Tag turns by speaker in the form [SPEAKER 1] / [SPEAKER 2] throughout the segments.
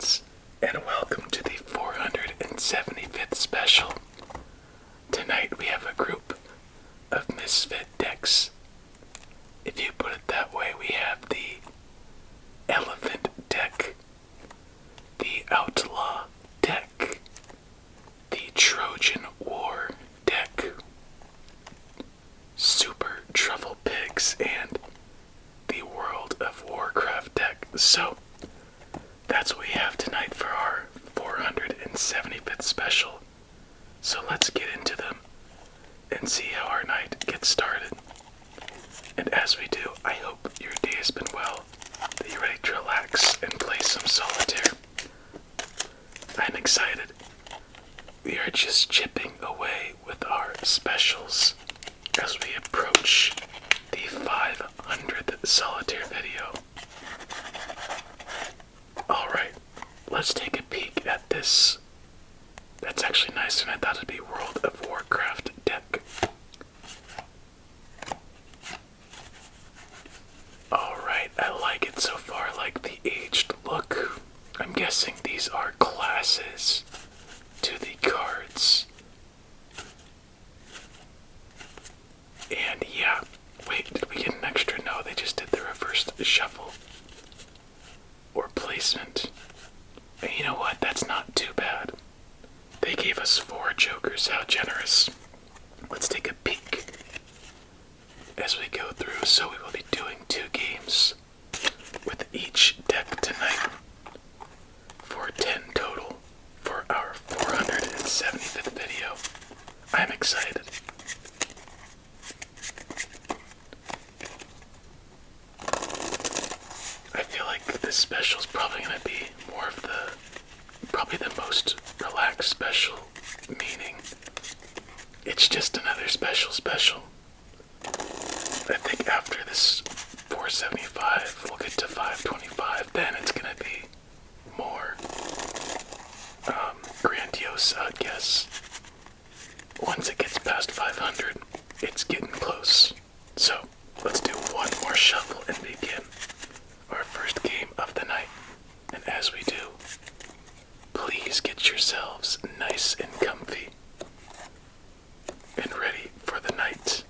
[SPEAKER 1] Trojans, and welcome to the 475th special. Tonight we have a group of misfit decks. If you put it that way, we have the Elephant deck, the Outlaw deck, the Trojan War deck, Super Truffle Pigs, and the World of Warcraft deck. So, that's what we have tonight for our 475th special. So let's get into them and see how our night gets started. And as we do, I hope your day has been well, that you're ready to relax and play some Solitaire. I'm excited. We are just chipping away with our specials as we approach the 500th Solitaire video. Alright, let's take a peek at this. That's actually nicer than I thought it'd be. World of Warcraft deck. Alright, I like it so far. I like the aged look. I'm guessing these are classes to the cards. And yeah, wait, did we get an extra? No, they just did the reverse shuffle. Or placement. And you know what? That's not too bad. They gave us 4 jokers. How generous. Let's take a peek as we go through. So we will be doing 2 games with each deck tonight for 10 total for our 475th video. I'm excited. I feel like this special is probably going to be more of probably the most relaxed special, meaning it's just another special. I think after this 475, we'll get to 525, then it's going to be more grandiose, I guess. Once it gets past 500, it's getting close. So, let's do one more shuffle and begin our first game of the night. And as we do, please get yourselves nice and comfy and ready for the night.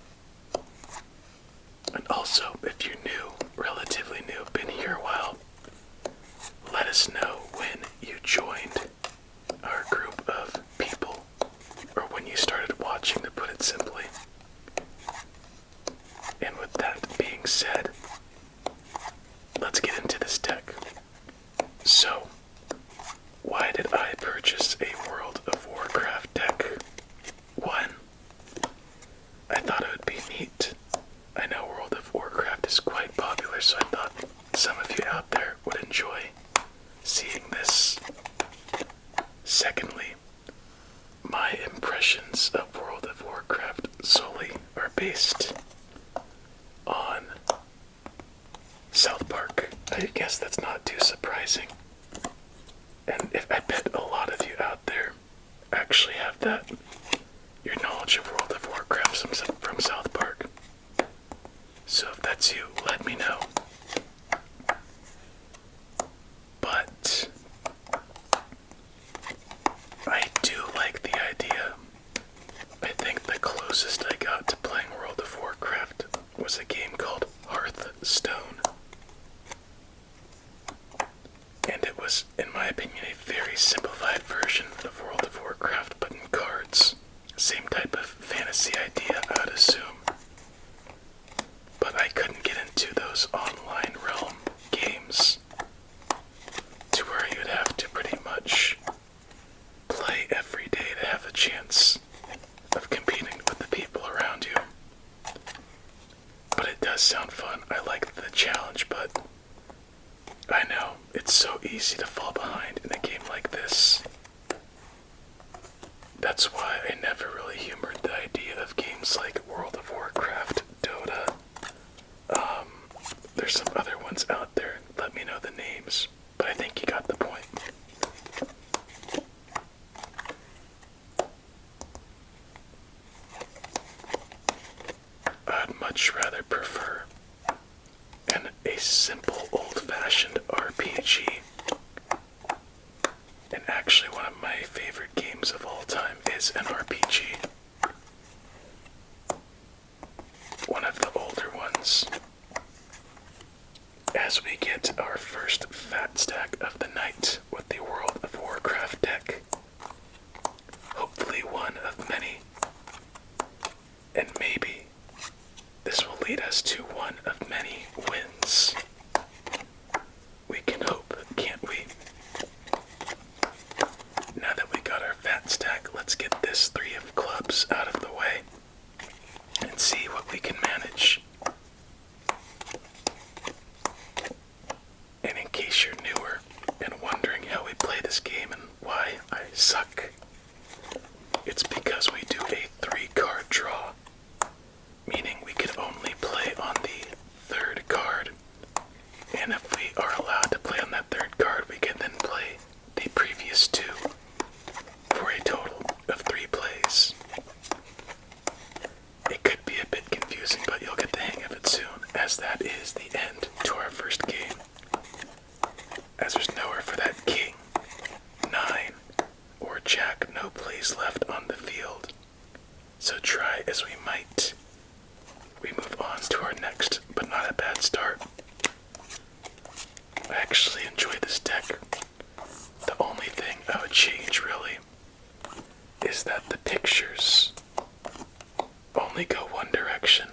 [SPEAKER 1] And also, if you're new, relatively new, been here a while, let us know when you joined our group of people, or when you started watching, to put it simply. And with that being said, let's get into this deck. So, why did I purchase a World of Warcraft deck? 1, I thought it would be neat. I know World of Warcraft is quite popular, so I thought some of you out there would enjoy seeing this. Secondly, my impressions of World of Warcraft solely are based on South Park. I guess that's not too surprising. And I bet a lot of you out there actually have that, your knowledge of World of Warcraft from South Park. So if that's you, let me know. But I do like the idea. I think the closest I got to playing World of Warcraft was a game called Hearthstone. And it was, in my opinion, a very simplified version of World of Warcraft, but in cards. Same type of fantasy idea, I would assume. But I couldn't get into those online realm games to where you'd have to pretty much play every day to have a chance of competing with the people around you. But it does sound fun. I like the challenge, but I know it's so easy to fall behind in a game like this. That's why I never really humored the idea of games like World of Warcraft, Dota. There's some other ones out there. Let me know the names, but I think you got the point. I'd much rather prefer a simple old-fashioned RPG And actually one of my favorite games of all time is an RPG. One of the older ones. As we get our first fat stack of the night with the World of Warcraft deck. Hopefully one of many. And maybe this will lead us to one of many wins. We can hope, can't we? Now that we got our fat stack, let's get this 3 of clubs out of the way and see what we can manage. And in case you're newer and wondering how we play this game and why I suck, it's because we do a 3-card draw, meaning we can only play on the 3rd card. And if we are allowed to play on that 3rd card, we can then play the previous 2 for a total of 3 plays. It could be a bit confusing, but you'll get the hang of it soon, as that is the end to our first game. As there's nowhere for that king, 9, or jack, no plays left on the field. So try as we might, we move on to our next, but not a bad start. I actually enjoy this deck. The only thing I would change, really, is that the pictures only go one direction.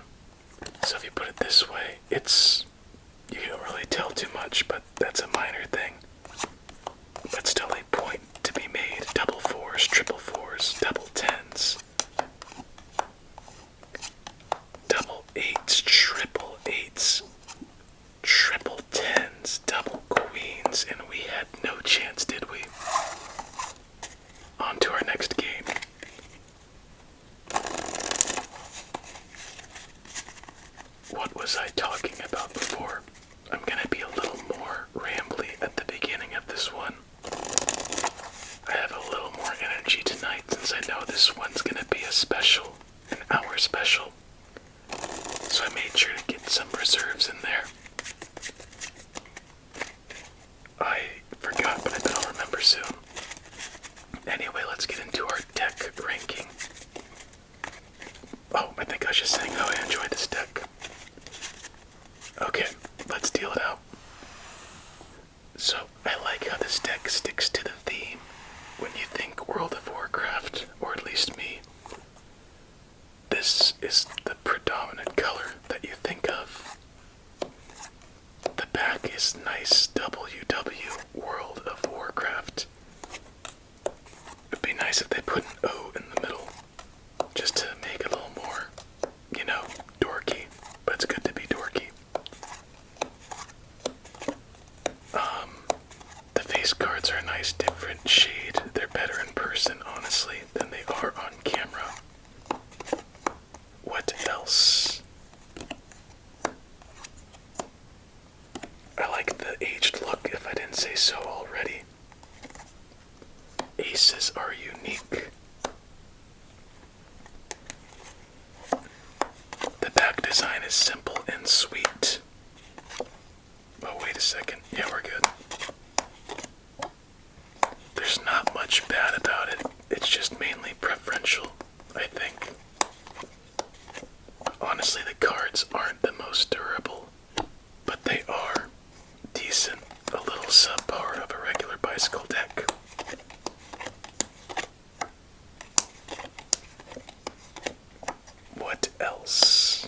[SPEAKER 1] So if you put it this way, you don't really tell too much, but that's a minor thing. But still a point to be made. Double 4s, triple 4s, double 10s. Double 8s, triple 8s, triple 10s, double queens, and we had no chance, did we? On to our next game. What was I talking about before? I'm gonna be a little more rambly at the beginning of this one. I have a little more energy tonight since I know this one's gonna be a special, an hour special. So I made sure to get some reserves in there. I forgot, but I bet I'll remember soon. Anyway, let's get into our deck ranking. Oh, I think I was just saying how I enjoy this deck. Okay, let's deal it out. So, I like how this deck sticks to the theme. When you think World of Warcraft, or at least me, this is the predominant color that you think of. The back is nice WW, World of Warcraft. It'd be nice if they put an O in the middle, just to make it a little more, dorky, but it's good to be dorky. The face cards are a nice different shade. They're better in person, honestly, than they are on camera. What else? I like the aged look, if I didn't say so already. Aces are unique. The back design is simple and sweet. Oh, wait a second. Yeah, we're good. There's not much bad about it. It's just mainly preferential, I think. Honestly, the cards aren't the most durable, but they are decent. A little subpar of a regular bicycle deck. What else?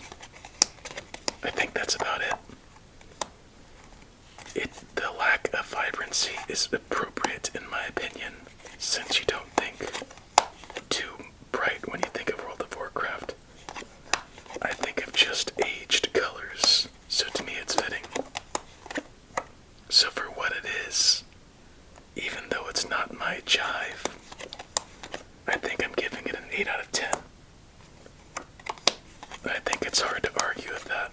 [SPEAKER 1] I think that's about it. The lack of vibrancy is appropriate in my opinion, since you don't think too bright when you think of World of Warcraft. I think of just aged colors, so to me it's fitting. So for what it is, even though it's not my jive, I think I'm giving it an 8 out of 10. I think it's hard to argue with that.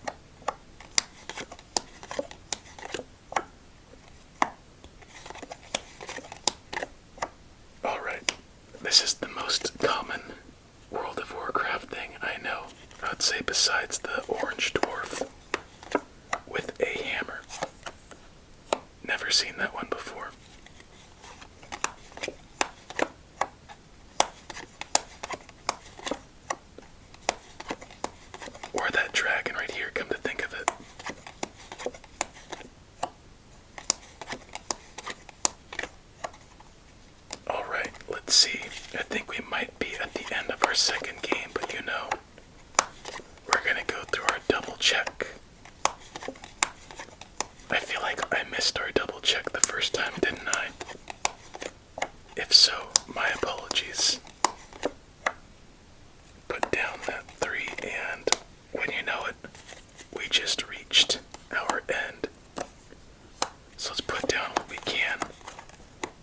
[SPEAKER 1] Alright, this is the most common World of Warcraft thing I know. I'd say besides the orange dwarf with a hammer. Never seen that one before. second game, but you know, we're gonna go through our double check. I feel like I missed our double check the first time, didn't I? If so, my apologies. Put down that 3, and when you know it, we just reached our end. So let's put down what we can,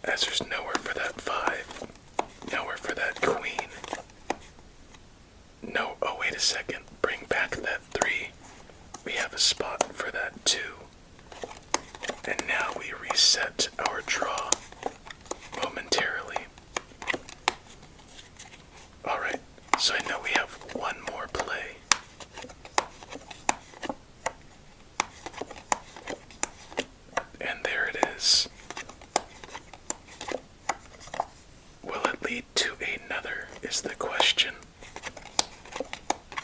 [SPEAKER 1] as there's nowhere for that 5, nowhere for that queen. No, oh wait a second, bring back that 3. We have a spot for that 2. And now we reset our draw momentarily. Alright, so I know we have one more play. And there it is. Will it lead to another, is the question.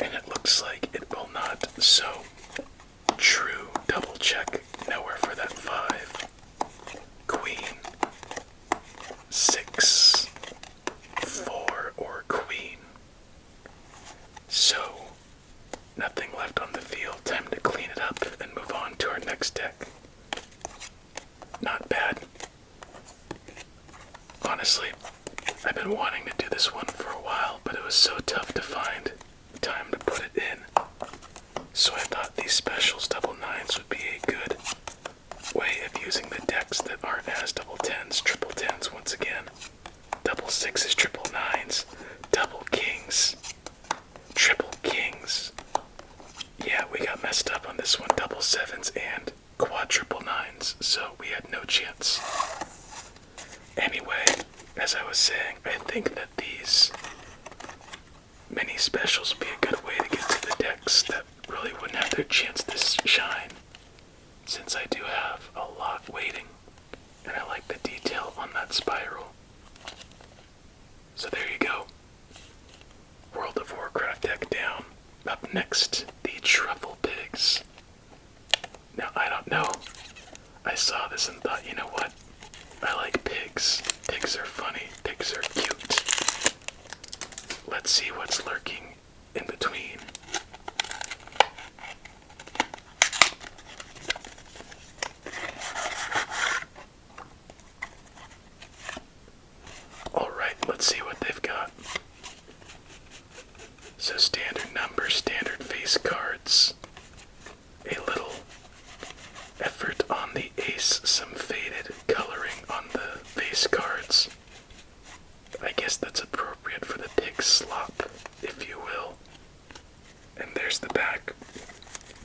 [SPEAKER 1] And it looks like it will not, so true double check, nowhere for that 5. Queen, 6, 4, or queen. So, nothing left on the field, time to clean it up and move on to our next deck. Not bad. Honestly, I've been wanting to do this one for a while, but it was so tough to find time to put it in. So I thought these specials double 9s would be a good way of using the decks that aren't as double 10s, triple 10s once again. Double 6s, triple 9s, double kings, triple kings. Yeah, we got messed up on this one, double 7s and quadruple 9s, so we had no chance. Anyway, as I was saying, I think that these mini specials would be a good way to get to the decks that really wouldn't have their chance to shine, since I do have a lot waiting, and I like the detail on that spiral. So there you go. World of Warcraft deck down. Up next, the Truffle Pigs. Now, I don't know. I saw this and thought, you know what? I like pigs. Pigs are funny. Pigs are cute. Let's see what's lurking in between. Alright, let's see what they've got. So standard numbers, standard face cards. A little effort on the ace, some faded coloring on the face cards. I guess that's appropriate for the pig slop, if you will. And there's the back.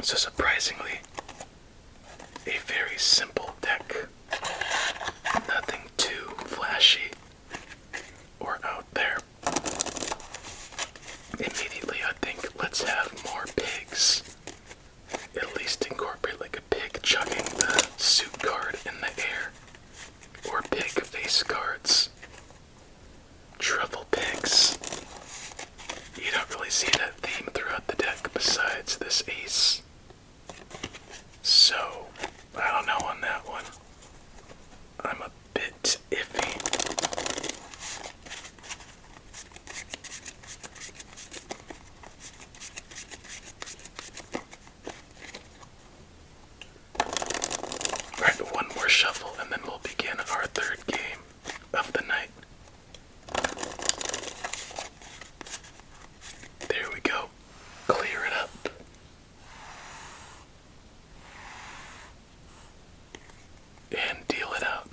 [SPEAKER 1] So surprisingly, a very simple deck. Nothing too flashy or out there. Immediately I think, let's have more pigs. At least incorporate like a pig chugging the suit card in the air. Or pig face cards. Truffle Pigs. You don't really see that theme throughout the deck besides this ace. So, I don't know on that one. I'm a bit iffy. Alright, one more shuffle and then we'll begin our third game of the night. There we go. Clear it up. And deal it out.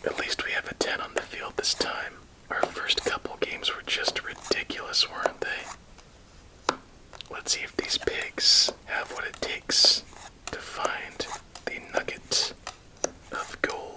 [SPEAKER 1] At least we have a 10 on the field this time. Our first couple games were just ridiculous, weren't they? Let's see if these pigs have what it takes to find the nugget of gold.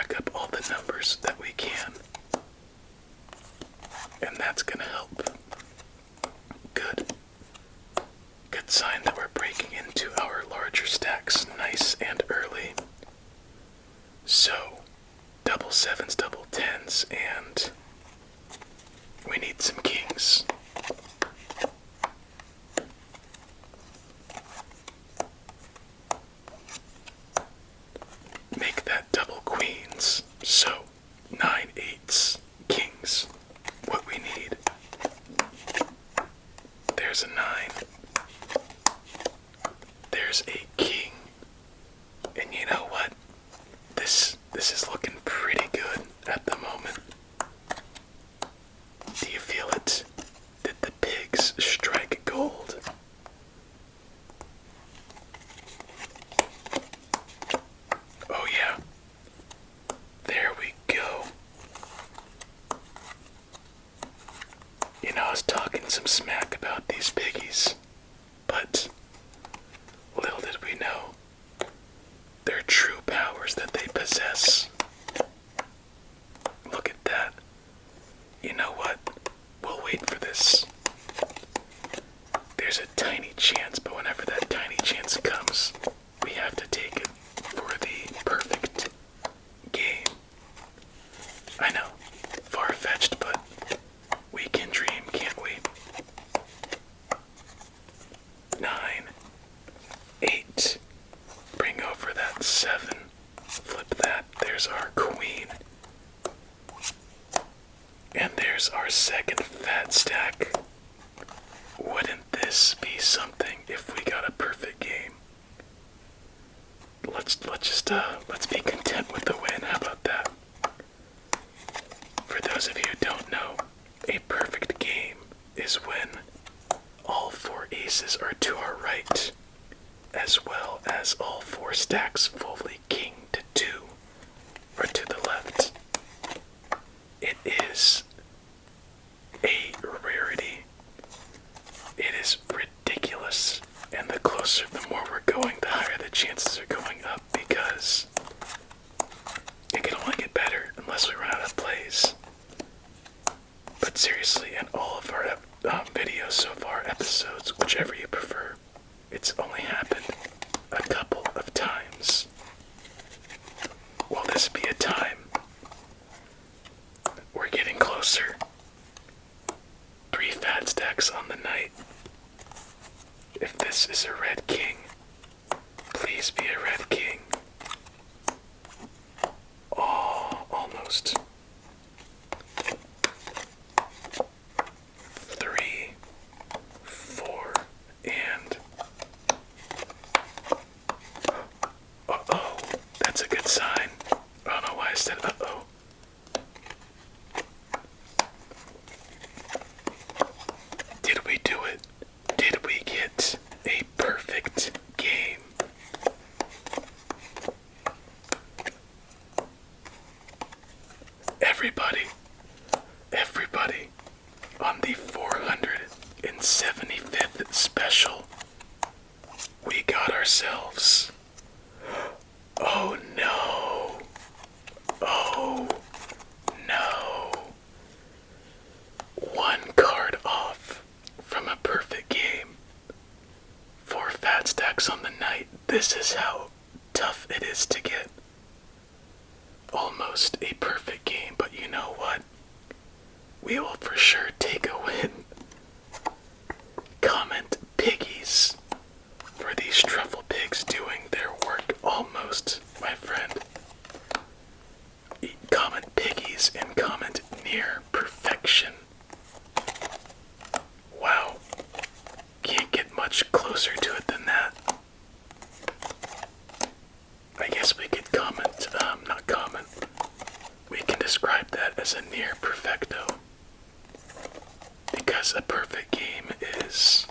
[SPEAKER 1] rack up all the numbers that we can. And that's gonna help. Good. Good sign that we're breaking into our larger stacks nice and early. So, double sevens, double tens, and we need some kings. Make that double queens. So, 9 eights, kings. What we need. There's a 9. There's a king. And you know what? This is looking pretty good at the moment. Do you feel it? Did the pigs strike gold? Oh yeah. There we go. You know, I was talking some smack about these piggies, but little did we know their true powers that they possess. Look at that. You know what? We'll wait for this. There's a tiny chance, but whenever that tiny chance comes, we have to take it for the perfect game. I know, far-fetched, but we can dream, can't we? 9, 8, bring over that 7, flip that, there's our queen. And there's our second fat stack. Wouldn't this be something if we got a perfect game? Let's be content with the win. How about that? For those of you who don't know, a perfect game is when all 4 aces are to our right, as well as all 4 stacks fully king to 2 are to the left. It is a rarity. It is ridiculous. And the closer, the more we're going, the higher the chances are going up, because it can only get better unless we run out of plays. But seriously, in all of our videos so far, episodes, whichever you prefer, it's only happened a couple of times. Will this be a time? We're getting closer. 3 fat stacks on the night. If this is a red king, please be a red king. Oh, almost. 3, 4, and... Uh-oh, that's a good sign. I don't know why I said uh-oh. Did we do it? Did we get a perfect game? Everybody, on the 475th special, we got ourselves... Oh no! Oh no! 1 card off from a perfect game. 4 fat stacks on the night. This is how tough it is to get. Almost a perfect game, but you know what? We will for sure take a win. Comment piggies for these Truffle Pigs doing their work almost, my friend. Comment piggies and comment near perfection. Wow. Can't get much closer to it than that. I guess we could comment, not comment. We can describe that as a near perfecto. Because a perfect game is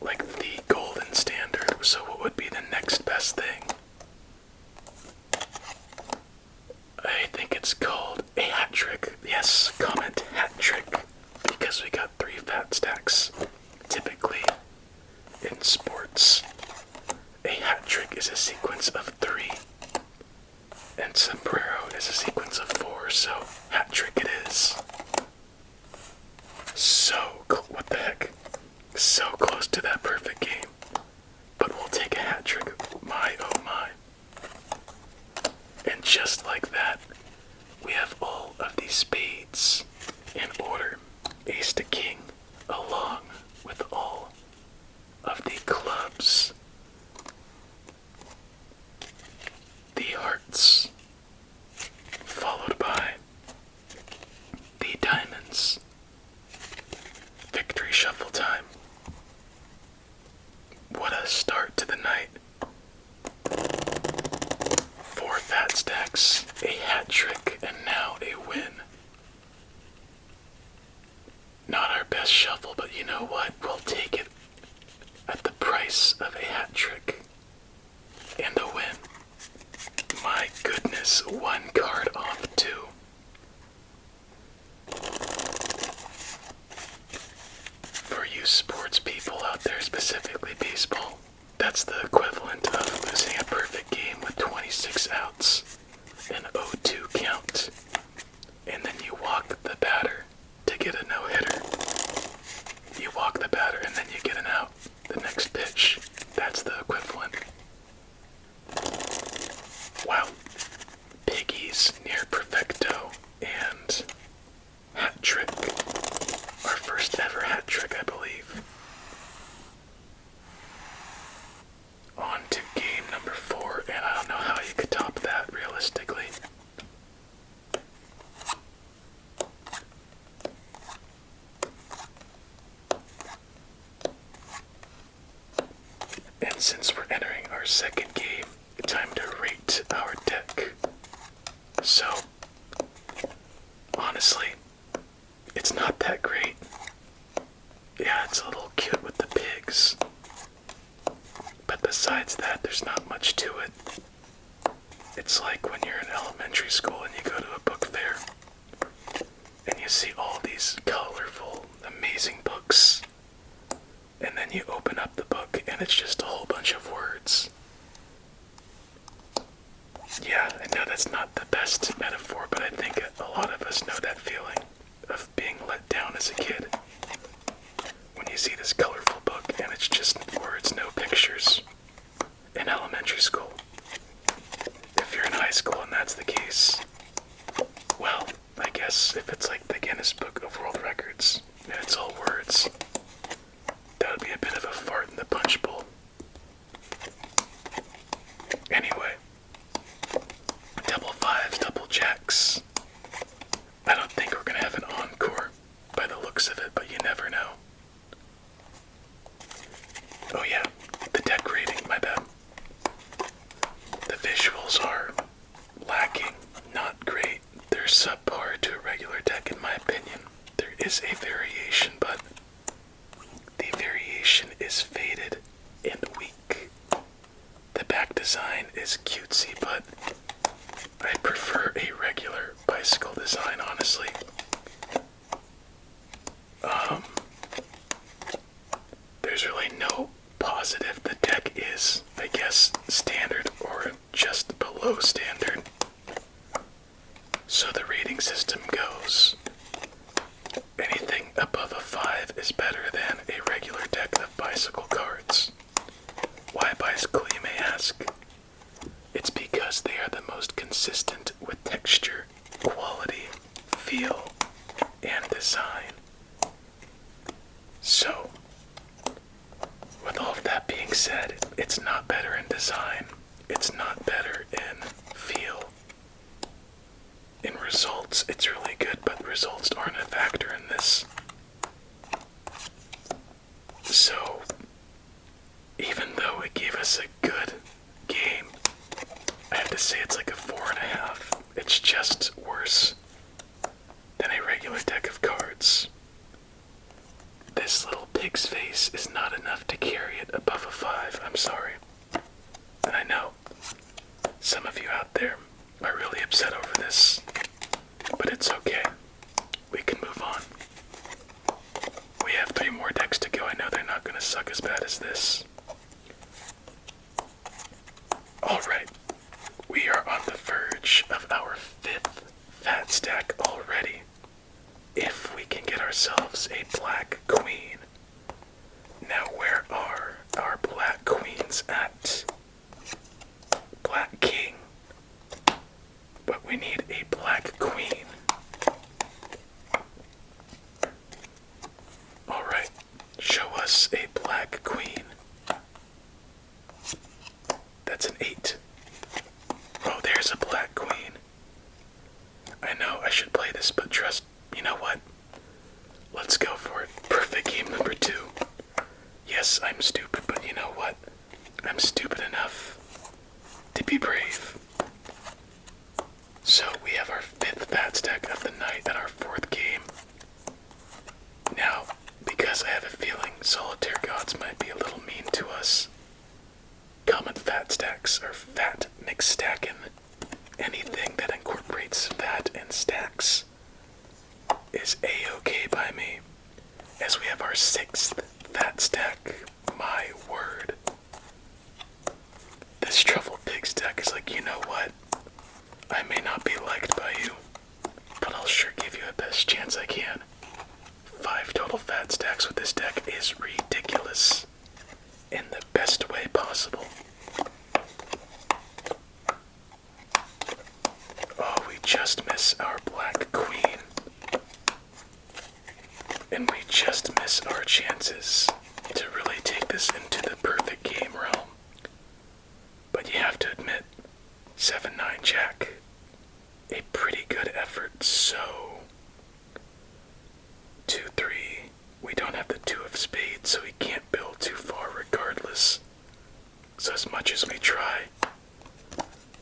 [SPEAKER 1] like the golden standard, so what would be the next best thing? I think it's called a hat trick. Yes, comment hat trick, because we got 3 fat stacks. Typically, in sports, a hat trick is a sequence of 3. And sombrero is a sequence of 4, so hat trick it is. What the heck? So close to that perfect game. But we'll take a hat trick. My oh my. And just like that, we have all of these spades in order. Ace to king, along with all of the clubs. The hearts, followed by the diamonds. Victory shuffle time. What a start to the night. 4 fat stacks, a hat trick, and now a win. Not our best shuffle, but you know what? We'll take it at the price of a hat trick and a win. My goodness, 1 card off 2. For you sports people out there, specifically baseball, that's the equivalent of losing a perfect game with 26 outs, an 0-2 count, and then you walk the batter to get a no-hitter. You walk the batter and then you get an out the next pitch. That's the equivalent. Wow. Piggies near perfecto and hat trick. Our first ever hat trick, I believe. On to game number 4, and I don't know how you could top that realistically. And since we're entering our second game, time to rate our deck. So, honestly, it's not that great. Yeah, it's a little cute with the pigs. But besides that, there's not much to it. It's like when you're in elementary school and you go to a book fair and you see all these colorful, amazing books. And then you open up the book and it's just a whole bunch of words. Yeah, I know that's not the best metaphor, but I think a lot of us know that feeling of being let down as a kid. When you see this colorful book and it's just words, no pictures. In elementary school. If you're in high school and that's the case, well, I guess if it's like the Guinness Book of World Records and it's all words, that would be a bit of a fart in the punch bowl. Anyway, double 5s, double jacks. I don't think we're gonna have an encore by the looks of it, but you never know. Oh yeah, the deck rating, my bad. The visuals are lacking, not great. They're subpar to a regular deck in my opinion. There is a variation, but the variation is faded and weak. The back design is cutesy, but I prefer a regular bicycle design, honestly. There's really no positive. The deck is, I guess, standard or just below standard. So the rating system goes, anything above a 5 is better than a regular deck of bicycle cards. Why bicycle, you may ask? It's because they are the most consistent with texture, quality, feel, and design. So, with all of that being said, it's not better in design, it's not better in feel. In results, it's really good, but results aren't a factor in this. So, even though it gave us a good game, I have to say it's like a 4.5. It's just worse than a regular deck of cards. This little pig's face is not enough to carry it above a 5, I'm sorry. And I know some of you out there are really upset over this, but it's okay. We can move on. We have 3 more decks to go. I know they're not going to suck as bad as this. Alright, we are on the verge of our 5th black queen. Alright, show us a black queen. That's an 8. Oh, there's a black queen. I know I should play this, but trust, you know what? Let's go for it. Perfect game number 2. Yes, I'm stupid, but you know what? I'm stupid enough to be brave. So we have our 5th fat stack of the night and our 4th game. Now, because I have a feeling Solitaire gods might be a little mean to us, common fat stacks are fat mixed stacking. Anything that incorporates fat and stacks is a-okay by me. As we have our 6th fat stack, my word. This Truffle Pigs deck is like, you know what? I may not be liked by you, but I'll sure give you the best chance I can. 5 total fat stacks with this deck is ridiculous. In the best way possible. Oh, we just miss our black queen. And we just miss our chances to really take this into the perfect game realm. But you have to admit, 7-9 Jack, a pretty good effort. So 2-3, we don't have the 2 of spades, so we can't build too far regardless. So as much as we try,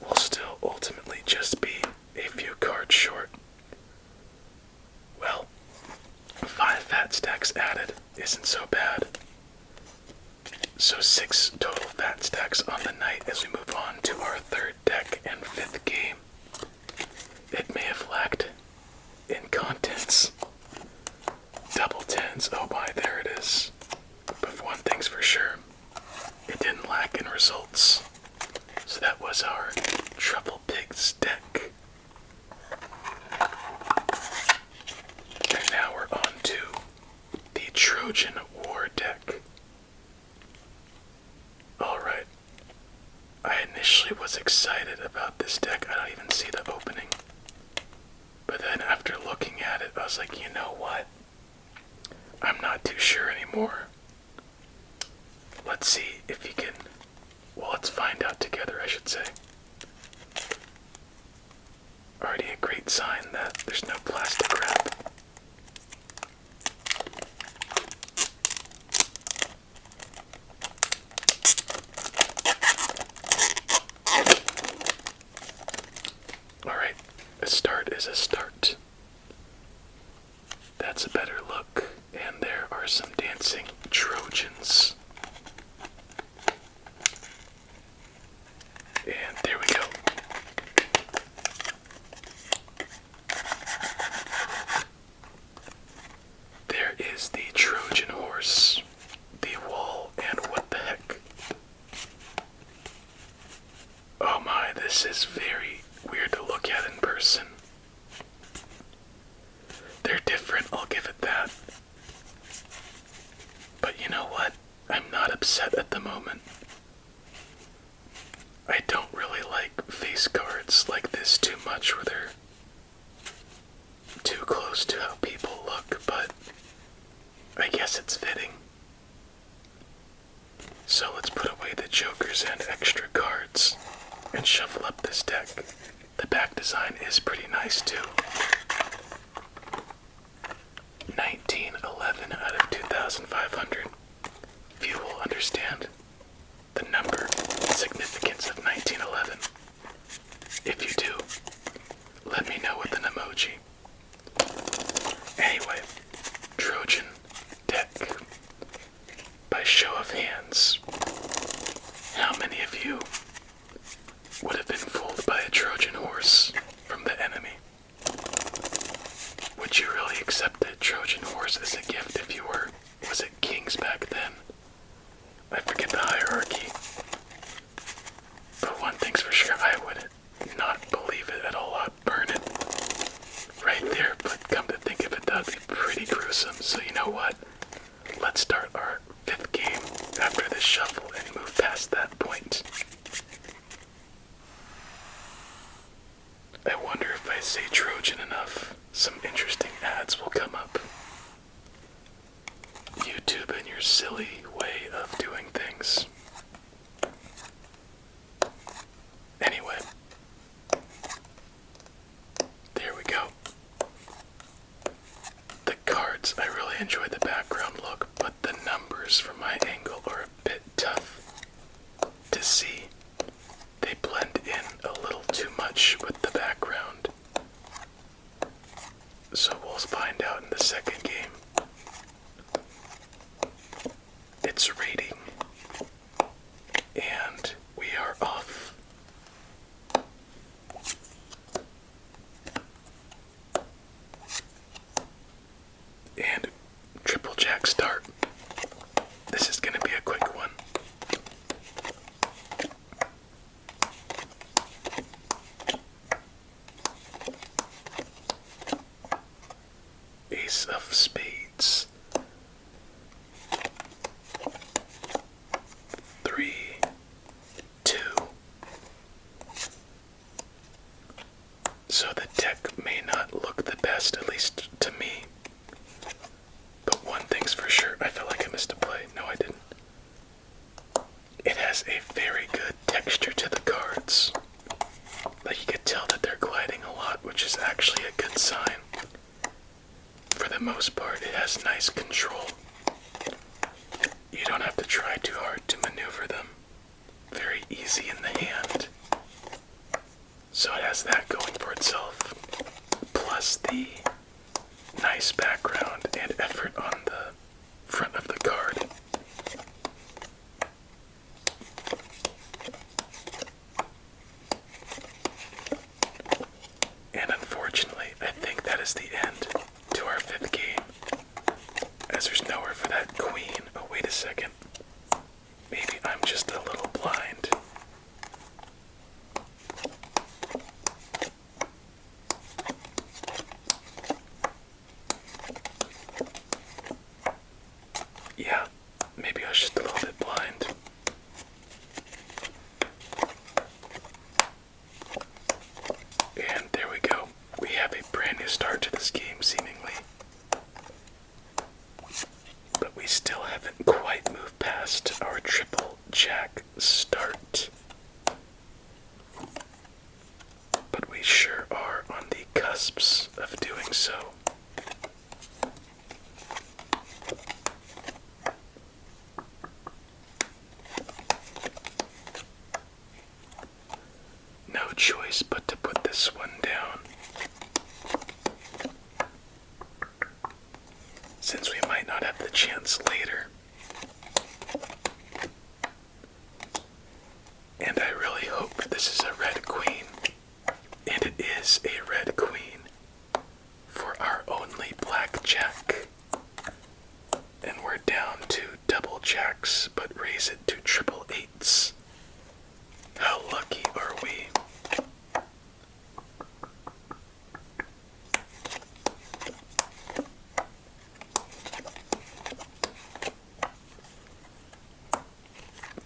[SPEAKER 1] we'll still ultimately just be a few cards short. Well, 5 fat stacks added isn't so bad. So 6 total fat stacks on the night as we move on to our 3rd deck and 5th game. It may have lacked in contents. Double 10s, oh my, there it is. But one thing's for sure, it didn't lack in results. So that was our Truffle Pigs deck. And now we're on to the Trojan War deck. Alright. I initially was excited about this deck. I don't even see the opening. But then after looking at it, I was like, you know what? I'm not too sure anymore. Let's see if you can... Well, let's find out together, I should say. Already a great sign that there's no plastic wrap. Alright, a start is a start. That's a better look. And there are some dancing Trojans. And there we go. There is the Trojan horse, the wall, and what the heck. Oh my, this is very weird to look at in person. They're different, I'll give it that. But you know what? I'm not upset at the moment. I don't really like face cards like this too much where they're too close to how people look, but I guess it's fitting. So let's put away the jokers and extra cards and shuffle up this deck. The back design is pretty nice too. 1911 out of 2,500. Few will understand the number and significance of 1911. If you do, let me know with an emoji. Anyway, Trojan deck. By show of hands, how many of you would have been fooled by a Trojan horse from the enemy? Would you really accept a Trojan horse as a gift if you were, was it kings back then? I forget the hierarchy. But one thing's for sure, I would not believe it at all. I'd burn it. really enjoy the background look, but the numbers from my angle are a bit tough to see. They blend in a little too much with the background. So we'll find out in the second game. It's rating, and we are off. And triple jack start. This is going to be a quick one. Ace of spades. 3, 2. So the deck may not look the best, at least to me. But one thing's for sure, I feel like I missed a play. No, I didn't. It has a very good texture to the cards. Like you could tell that they're gliding a lot, which is actually a good sign. For the most part, it has nice control. You don't have to try too hard to maneuver them. Very easy in the hand. So it has that going for itself. Plus the nice background and effort on the front of the card. And unfortunately, I think that is the end to our 5th game, as there's nowhere for that queen. Oh, wait a second. Maybe I'm just a little blind. Yeah, maybe I was just a little bit blind. And there we go. We have a brand new start to this game, seemingly. But we still haven't quite moved past our triple jack start. But we sure are on the cusps of doing so. No choice but to put this one down, since we might not have the chance later. And I really hope this is a red queen, and it is a red queen for our only black jack. And we're down to double jacks, but raise it to triple eights. How lucky are we?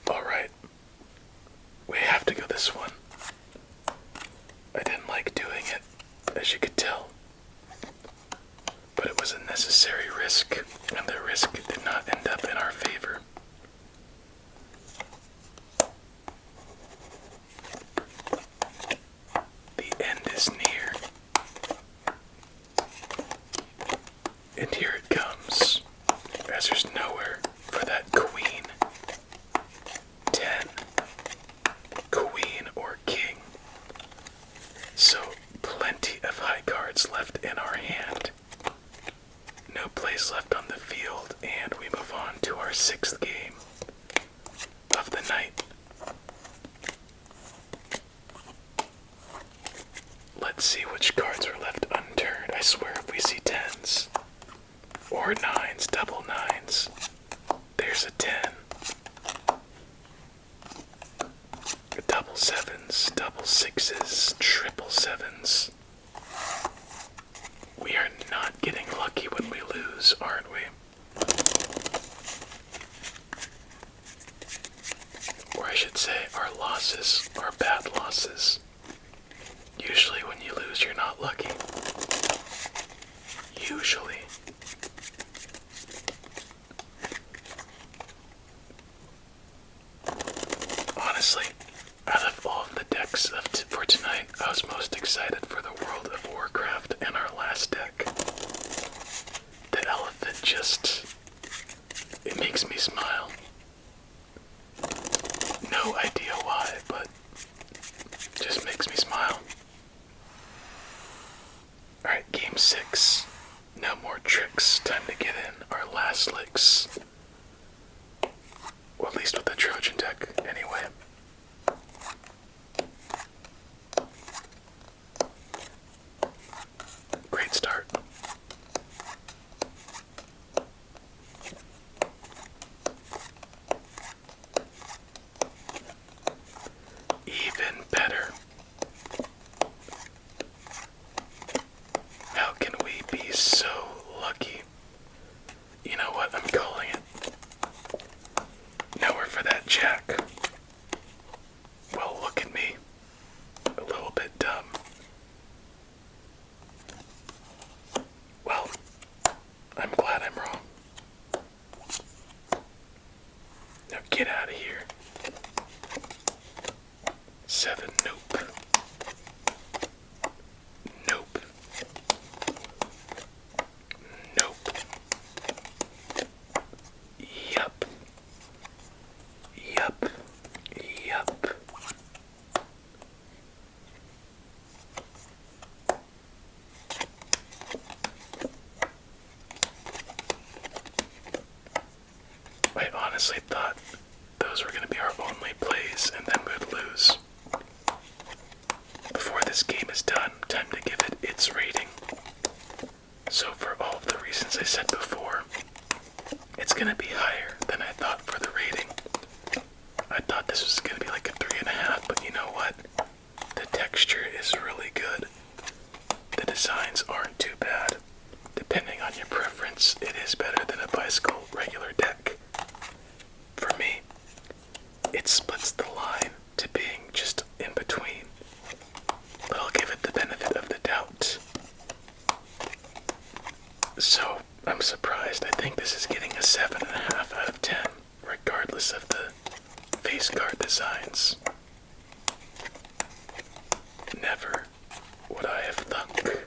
[SPEAKER 1] Alright, we have to go this one. I didn't like doing it, as you could tell. But it was a necessary risk, and the risk did not end up in our favor. The end is near. And here it comes, as there's nowhere for that queen. 10. Queen or king. So plenty of high cards left in our hand. No place left on the field, and we move on to our 6th game of the night. Let's see which cards are left unturned. I swear if we see 10s or 9s, double 9s, there's a 10. Double 7s, double 6s, triple 7s. We are not getting lucky when we lose, aren't we? Or I should say, our losses are bad losses. Usually when you lose, you're not lucky. Usually. Honestly, out of all of the decks for tonight, I was most excited for the World of Warcraft and our last deck. The elephant just Game 6. No more tricks. Time to get in our last licks. Well, at least with the Trojan deck, anyway. Great start. Even better. How can we be so lucky? You know what? I'm calling it. Nowhere for that jack. Well, look at me. A little bit dumb. Well, I'm glad I'm wrong. Now get out of here. 7, nope. Nope. Nope. Yup. Yup. Yup. I honestly thought those were going to be our only plays and then we'd lose. Before this game is done, time to give it its rating. So for all of the reasons I said before, it's going to be higher than I thought for the rating. I thought this was going to be like a 3.5, but you know what? The texture is really good. The designs aren't too bad. Depending on your preference, it is better than a bicycle regular deck. For me, it splits the line to being just in between. But I'll give it the benefit of the doubt. So, I'm surprised. I think this is getting a 7.5 out of 10, regardless of the face card designs. Never would I have thunk.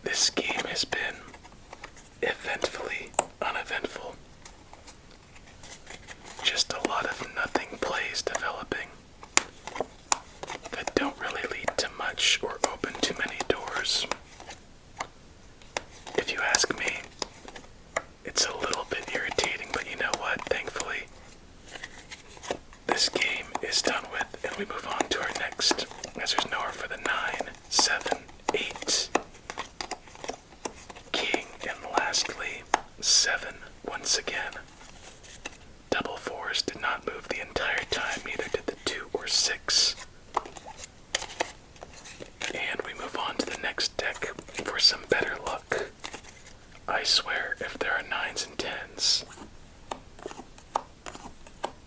[SPEAKER 1] This game has been eventfully uneventful. Just a lot of nothing plays developing that don't really lead to much or open too many doors. If you ask me, it's a little bit irritating, but you know what? Thankfully, this game is done with and we move on to our next, as there's nowhere for the 9, 7, 8. King, and lastly, 7 once again. Double 4s did not move the entire time, neither did the 2 or 6. And we move on to the next deck for some better luck. I swear, if there are 9s and 10s,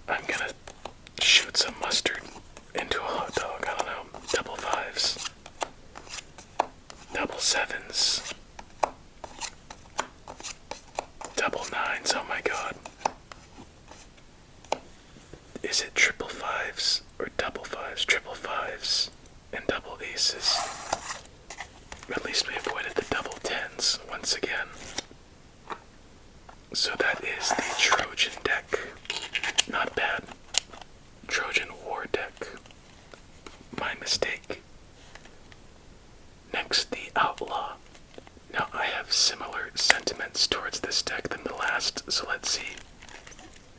[SPEAKER 1] I'm gonna shoot some mustard into a hot dog. I don't know. Double 5s. Double 7s. Double 9s, oh my god. Is it triple 5s or double 5s? Triple 5s and double aces. At least we avoided the double 10s once again. So that is the Trojan deck. Not bad. Trojan War deck. My mistake. Next, the Outlaw. Now, I have similar sentiments towards this deck than the last, so let's see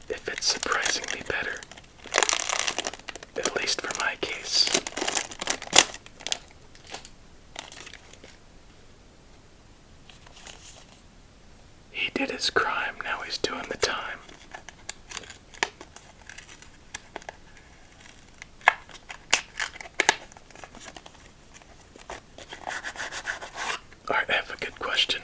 [SPEAKER 1] if it's surprisingly better. At least for my case. He did his crime, now he's doing the time. Alright, I have a good question.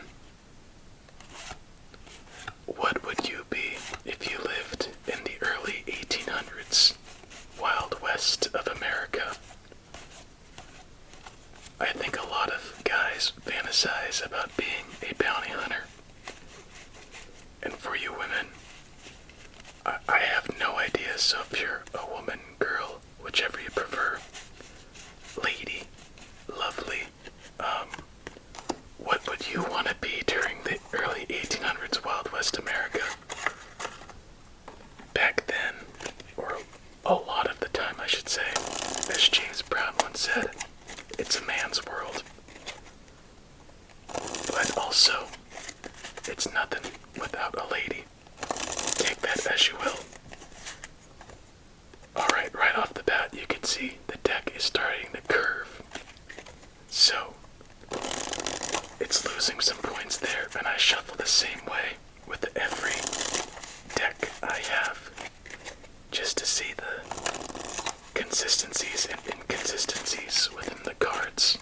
[SPEAKER 1] What would you be if you lived in the early 1800s, Wild West of America? I think a lot of guys fantasize about being a bounty hunter. And for you women, I have no idea, so if you're a woman, girl, A lot of the time, I should say. As James Brown once said, it's a man's world. But also, it's nothing without a lady. Take that as you will. Alright, right off the bat, you can see the deck is starting to curve. So, it's losing some points there, and I shuffle the same way with every deck I have, just to see the consistencies and inconsistencies within the cards.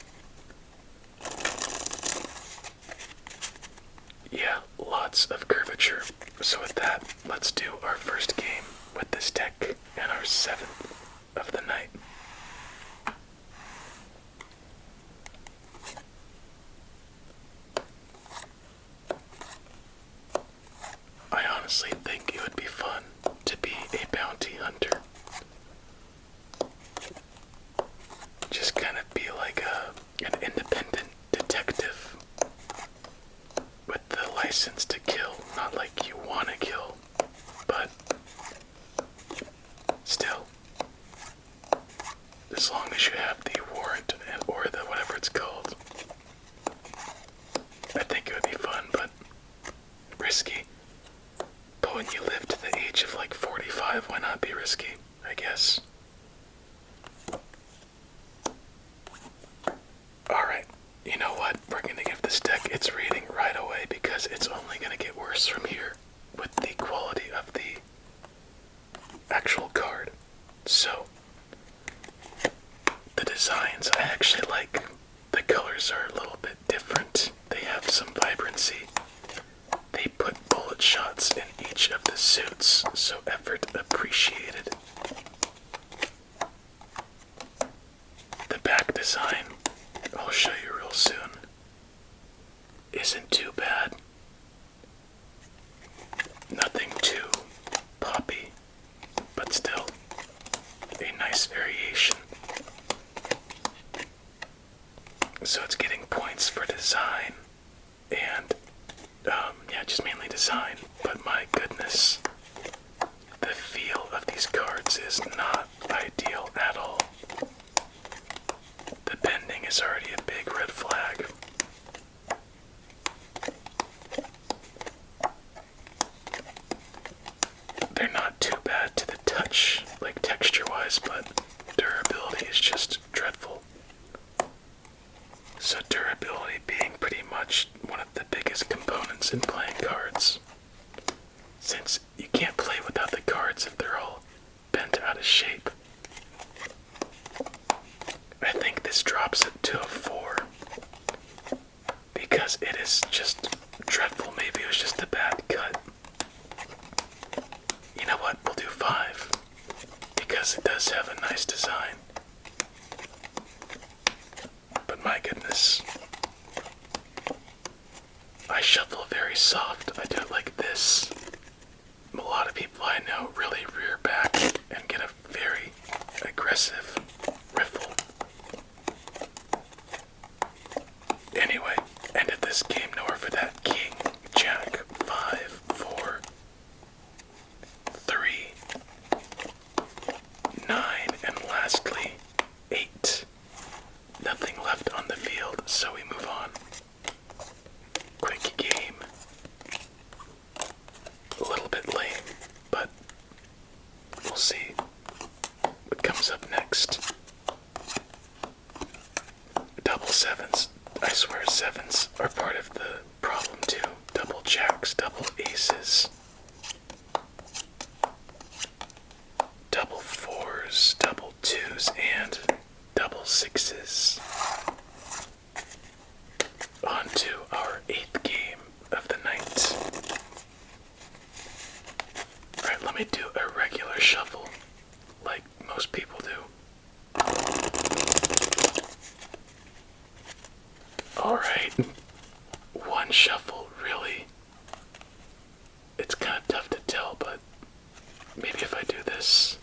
[SPEAKER 1] Yeah, lots of curvature. So with that, let's do our first game with this deck and our 7th of the night. I honestly think it would be fun to be a bounty hunter. Just kind of be like an independent detective with the license to kill, not like you want to kill, but still, as long as you have the warrant or the whatever it's called, I think it would be fun, but risky. But when you live to the age of like 45, why not be risky, I guess. Alright, you know what? We're gonna give this deck its rating right away because it's only gonna get worse from here with the quality of the actual card. So, the designs I actually like. The colors are a little bit different. They have some vibrancy. They put bullet shots in each of the suits, so effort appreciated. The back design, I'll show you real soon, isn't too bad. Nothing too poppy, but still a nice variation. So it's getting points for design and yeah, just mainly design, but my goodness, the feel of these cards is not ideal at all. The bending is already a big red flag. They're not too bad to the touch, like texture-wise, but durability is just dreadful. So durability being pretty much one of the biggest components in playing cards. Since you can't play without the cards if they're all bent out of shape. I think this drops it to a 4. Because it is just dreadful. Maybe it was just a bad cut. You know what? We'll do 5. Because it does have a nice design. But my goodness. I shuffle very soft. I do it like this. A lot of people I know really rear back and get a very aggressive riffle. Anyway, end of this game nowhere for that king, jack, 5, 4, 3, 9, and lastly, 8. Nothing left on the field, so we move on. Quick game. A little bit lame, but we'll see what comes up next. Double 7s. I swear 7s are part of the problem too. Double jacks, double aces. Double 4s, double 2s, and double 6s. On to our 8th game of the night. Alright, let me do a regular shuffle, like most people do. Alright, one shuffle, really. It's kind of tough to tell, but maybe if I do this.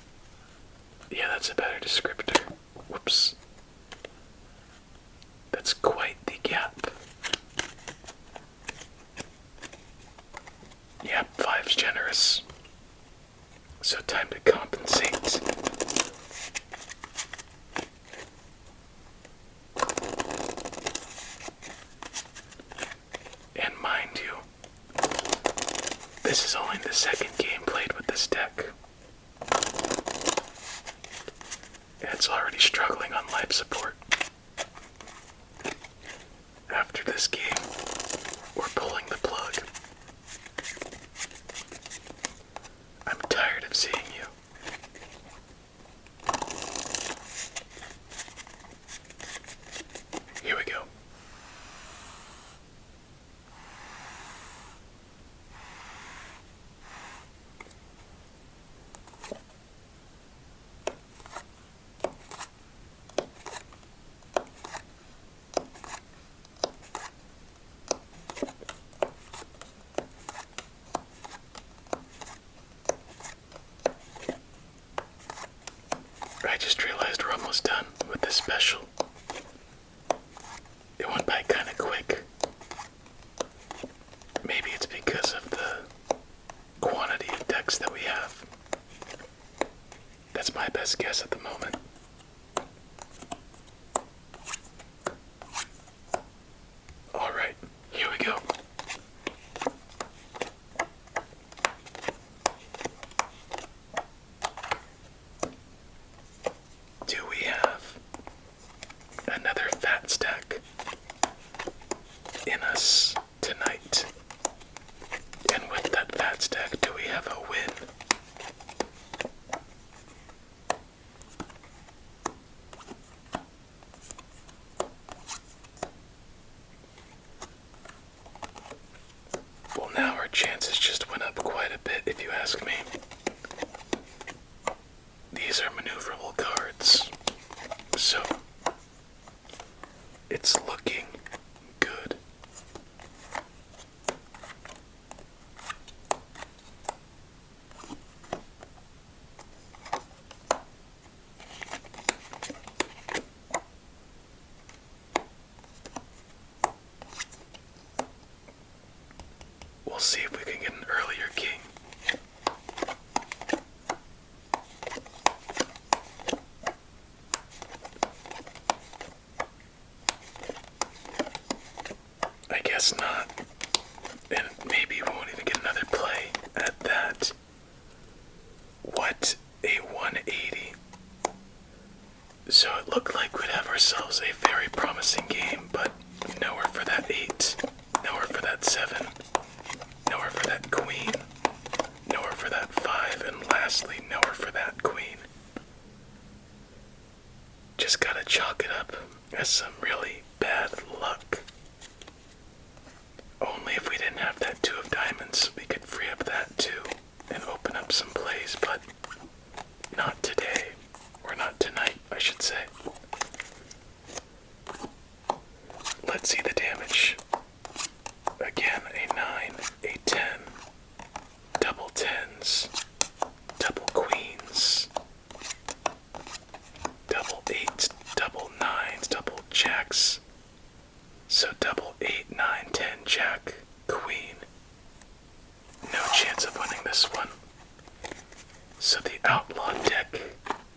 [SPEAKER 1] Yeah, that's a better descriptor. Whoops. That's quite the gap. Yep, 5's generous. So time to compensate. and it's already struggling on life support. After this game, we're pulling the plug. I'm tired of seeing you. Here we go. I just realized we're almost done with this special. It went by kinda quick. Maybe it's because of the quantity of decks that we have. That's my best guess at the moment. Alright, here we go. Do we have another fat stack in us tonight? And with that fat stack, do we have a win? Well, now our chances just went up quite a bit, if you ask me. These are maneuverable cards, so it's looking good. We'll see if we can get an earlier king. I guess not. And maybe we won't even get another play at that. What a 180. So it looked like we'd have ourselves a very promising game, but nowhere for that 8, nowhere for that 7, nowhere for that queen, nowhere for that 5, and lastly, nowhere for that queen. Just gotta chalk it up as some really bad luck. Only if we didn't have that 2 of diamonds, we could free up that too and open up some plays, but not today, or not tonight, I should say. Let's see the damage. Again, a 9, a 10, double 10s, double queens, double 8s, double 9s, double jacks. So double 8, 9, 10, jack, queen. No chance of winning this one. So the outlaw deck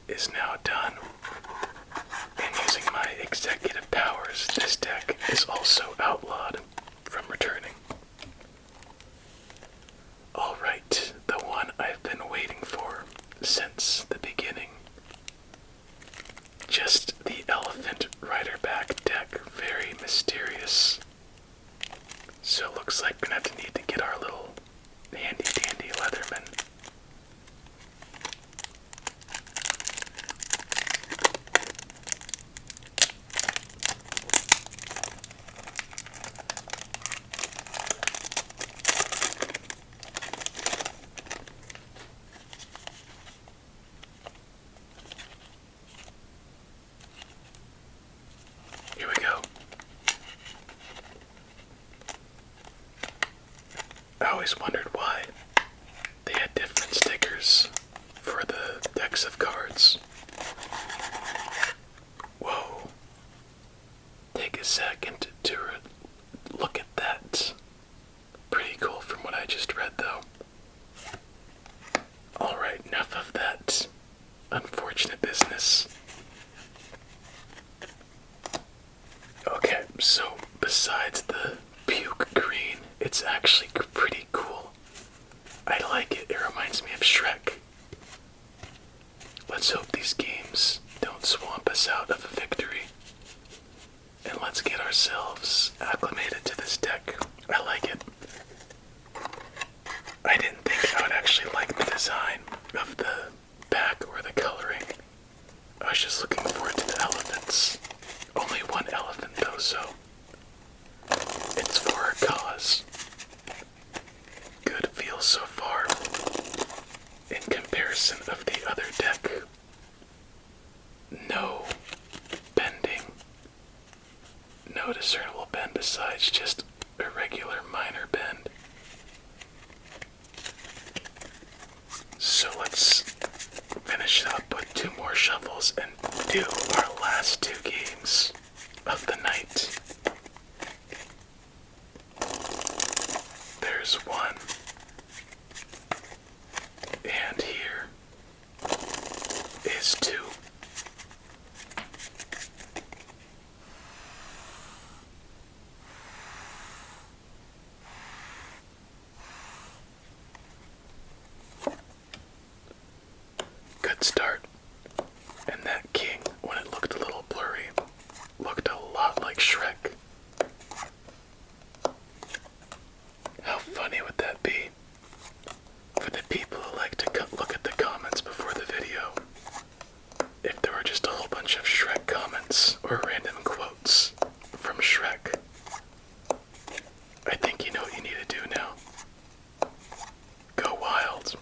[SPEAKER 1] is now done. And using my executive powers, this deck is also outlawed from returning. Alright, the one I've been waiting for since the beginning. Just the elephant rider back deck, very mysterious. So it looks like we're gonna have to need to get our little handy dandy Leatherman. Here we go. I always wondered why they had different stickers for the decks of cards. Whoa. Take a second to look at that. Pretty cool from what I just read, though. Alright, enough of that unfortunate business. Okay, so besides the puke green, it's actually pretty cool. I like it. It reminds me of Shrek. Let's hope these games don't us out of a victory. And let's get ourselves acclimated to this deck. I like it. I didn't think I would actually like the design of the back or the coloring. I was just looking forward to the elephants. Only one elephant though, so it's for a cause. Good feel so far. In comparison of the other deck, no bending. No discernible bend besides just a regular minor bend. So let's finish up with 2 more shuffles and do our last 2 games of the night. There's 1. And here is 2. Good start. And that king, when it looked a little blurry, looked a lot like Shrek. How funny would that be? For the people who like to look at the comments before the video, if there were just a whole bunch of Shrek comments or random quotes from Shrek, I think you know what you need to do now. Go wild.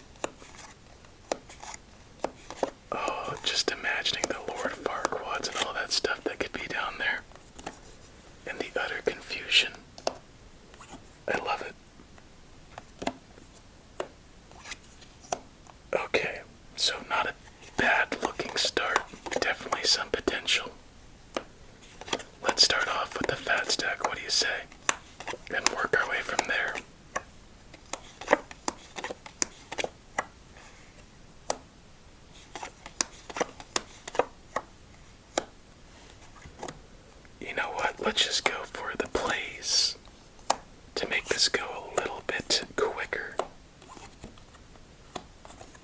[SPEAKER 1] Oh, just imagining the Lord Farquaads and all that stuff that could be down there. And the utter confusion. I love it. Okay, so not a bad looking start. Definitely some potential. Let's start off with the fat stack, what do you say? And work our way from there. You know what, let's just go for the plays to make this go a little bit quicker.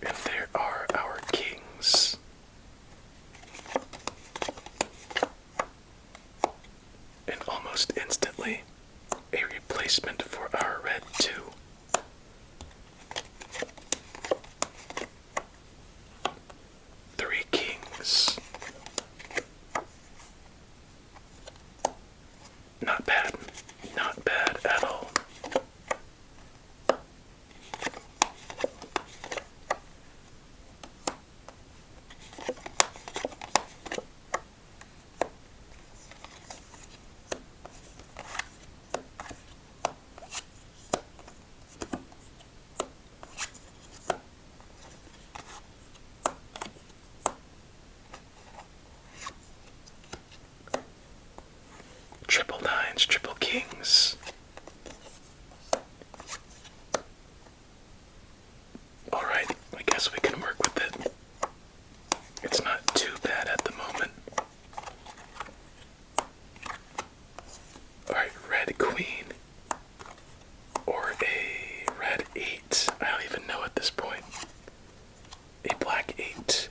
[SPEAKER 1] And there are our kings. And almost instantly, a replacement for our red 2. Three kings. Not bad. Not bad at all. Triple nines, triple kings. Alright, I guess we can work with it. It's not too bad at the moment. Alright, red queen. Or a red 8. I don't even know at this point. A black 8.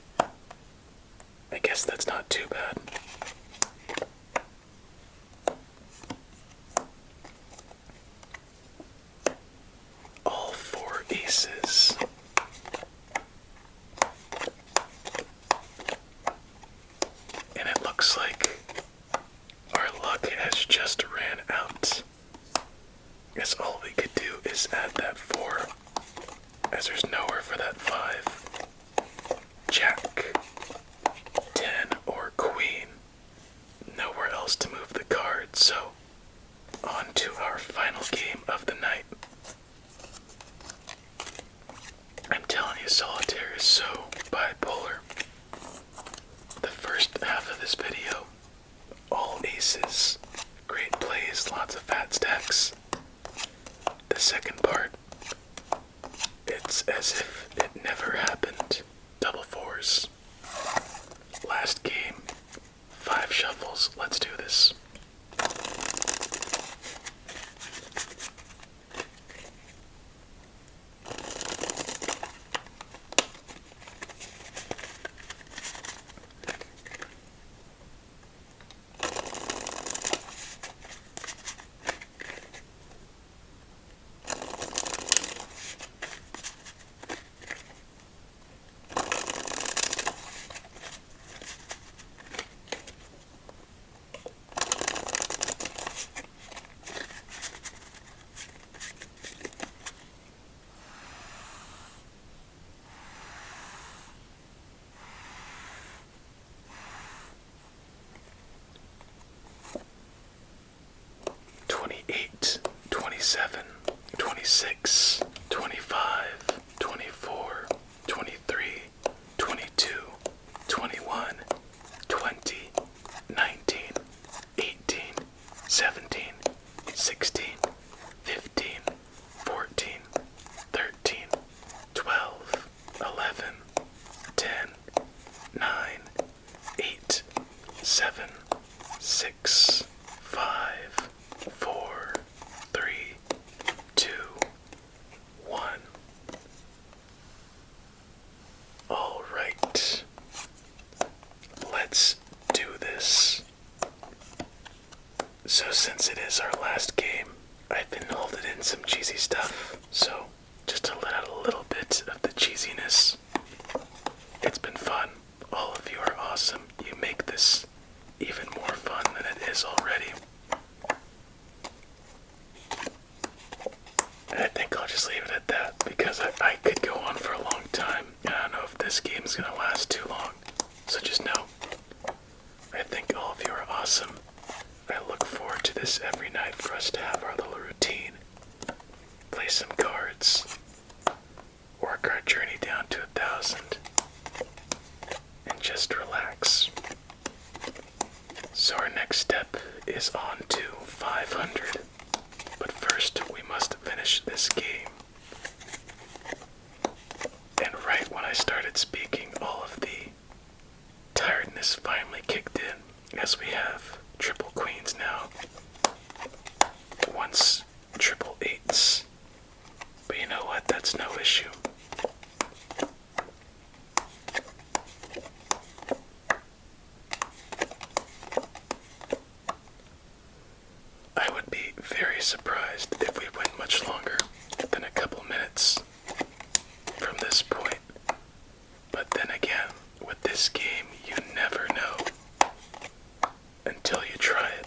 [SPEAKER 1] I guess that's not too bad. All 4 aces. And it looks like our luck has just ran out. Guess all we could do is add that 4, as there's nowhere for that 5. Jack, 10, or queen. Nowhere else to move the card, so on to our final game of the night. I'm telling you, Solitaire is so bipolar. The first half of this video, all aces, great plays, lots of fat stacks. The second part, it's as if it never happened. Double 4s. Last game, 5 shuffles. Let's do this. 26, 25, 24, 23, 22, 21, 20, 19, 18, 17, 16, 15, 14, 13, 12, 11, 10, 9, 8, 7, 6, 5, 4, 3, 2, 1. All right. Let's do this. So since it is our last game, I've been holding in some cheesy stuff, so just to let out a little bit of the cheesiness. It's been fun. All of you are awesome. You make this even more fun than it is already. And I think I'll just leave it at that, because I could go on for a long time, and I don't know if this game's gonna last too long. So just know, I think all of you are awesome. I look forward to this every night for us to have our little routine. Play some cards, work our journey down to 1,000, and just relax. So our next step is on to 500, but first we must finish this game. And right when I started speaking, all of the tiredness finally kicked in, as we have triple queens now. Once triple eights. But you know what? That's no issue. I would be very surprised if we went much longer than a couple minutes from this point. But then again, with this game, you never know until you try it.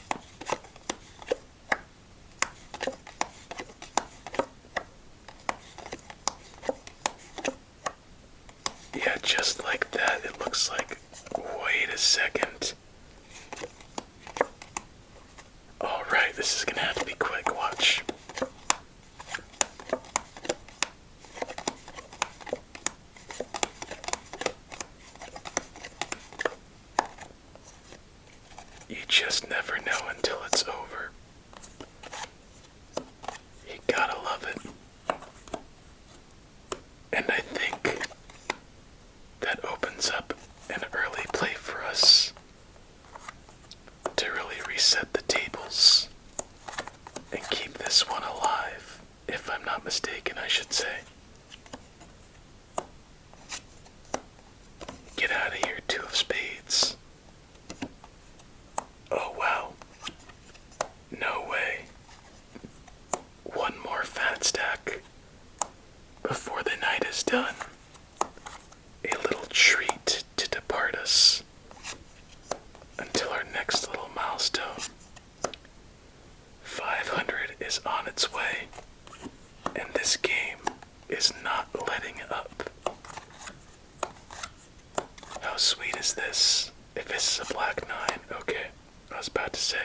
[SPEAKER 1] Yeah, just like that, it looks like, wait a second. Alright, this is gonna have to be quick, watch. You just never know until it's over. You gotta love it. And I think that opens up an early play for us to really reset the tables and keep this one alive, if I'm not mistaken, I should say. Get out of here, two of spades. Oh wow. No way. One more fat stack before the night is done. A little treat to depart us until our next little milestone. 500 is on its way, and this game is not letting up. How sweet is this? If this is a black 9, okay. I was about to say,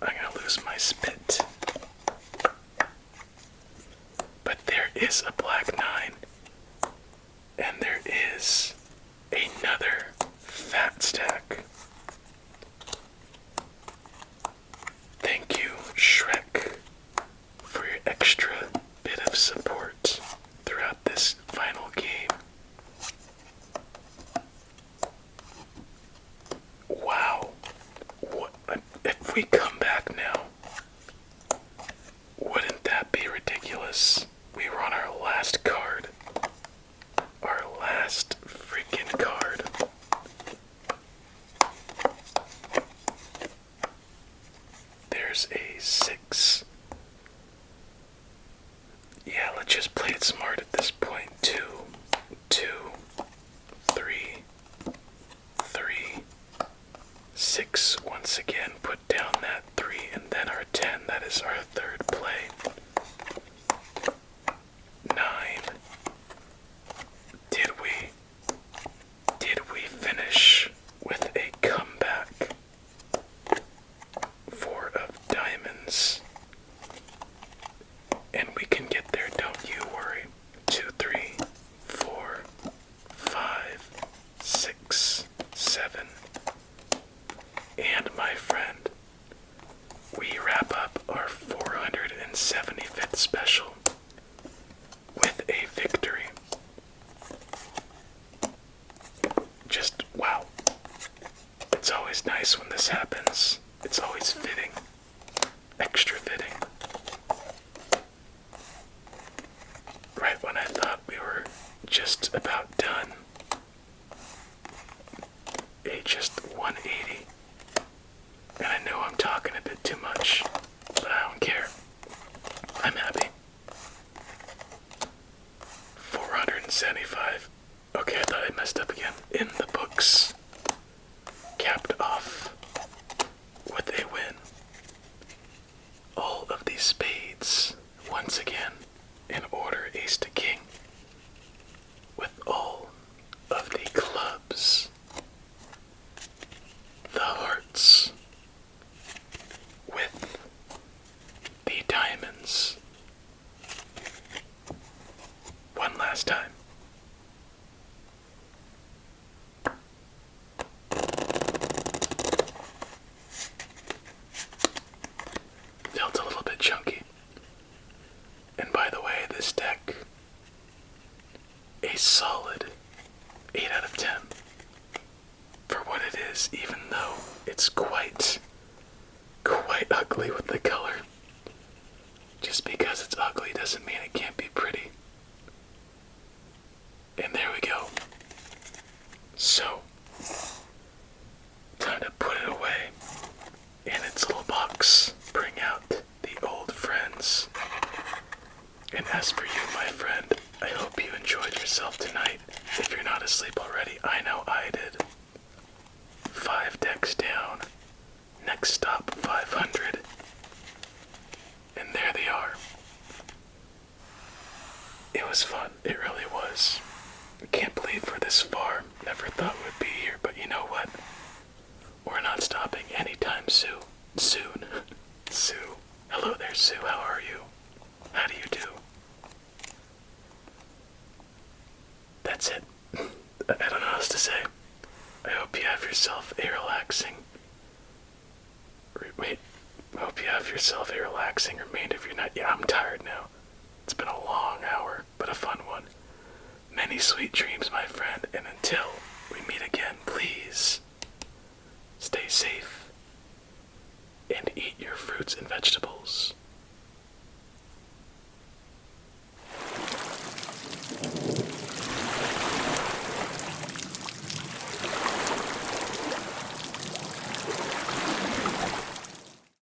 [SPEAKER 1] I'm gonna lose my spit. But there is a black 9, and there is another fat stack. Thank you, Shrek, for your extra bit of support throughout this final game. Wow. What, if we come back now, wouldn't that be ridiculous? We were on our last card. Our last freaking card. There's a 6. Yeah, let's just play it smart at this point. 2, 2, 3, 3, 6. Once again, put down that 3, and then our 10. That is our third play. 9. Did we finish with a comeback? 4 of diamonds. nice when this happens. It's always fitting. Extra fitting. Right when I thought we were just about done. A just 180. And I know I'm talking a bit too much, but I don't care. I'm happy. 475. Okay, I thought I messed up again. In the books. Capped off with a win. All of these spades, once again, in order ace to king. With all of the clubs. The hearts. With the diamonds. One last time. Felt a little bit chunky. And by the way, this deck, a solid 8 out of 10. For what it is, even though it's quite ugly with the color. Just because it's ugly doesn't mean it can't be pretty. And there we go. So, time to put it away in its little box. Bring out the old friends. And as for you, my friend, I hope you enjoyed yourself tonight. If you're not asleep already, I know I did. 5 decks down. Next stop, 500. And there they are. It was fun. It really was. I can't believe we're this far. Never thought we'd be here, but you know what? We're not stopping anytime soon. Sue. Hello there, Sue. How are you? How do you do? That's it. I don't know what else to say. I hope you have yourself a relaxing... Wait. I hope you have yourself a relaxing remainder of your night. Yeah, I'm tired now. It's been a long hour, but a fun one. Many sweet dreams, my friend, and until we meet again, please stay safe and eat your fruits and vegetables.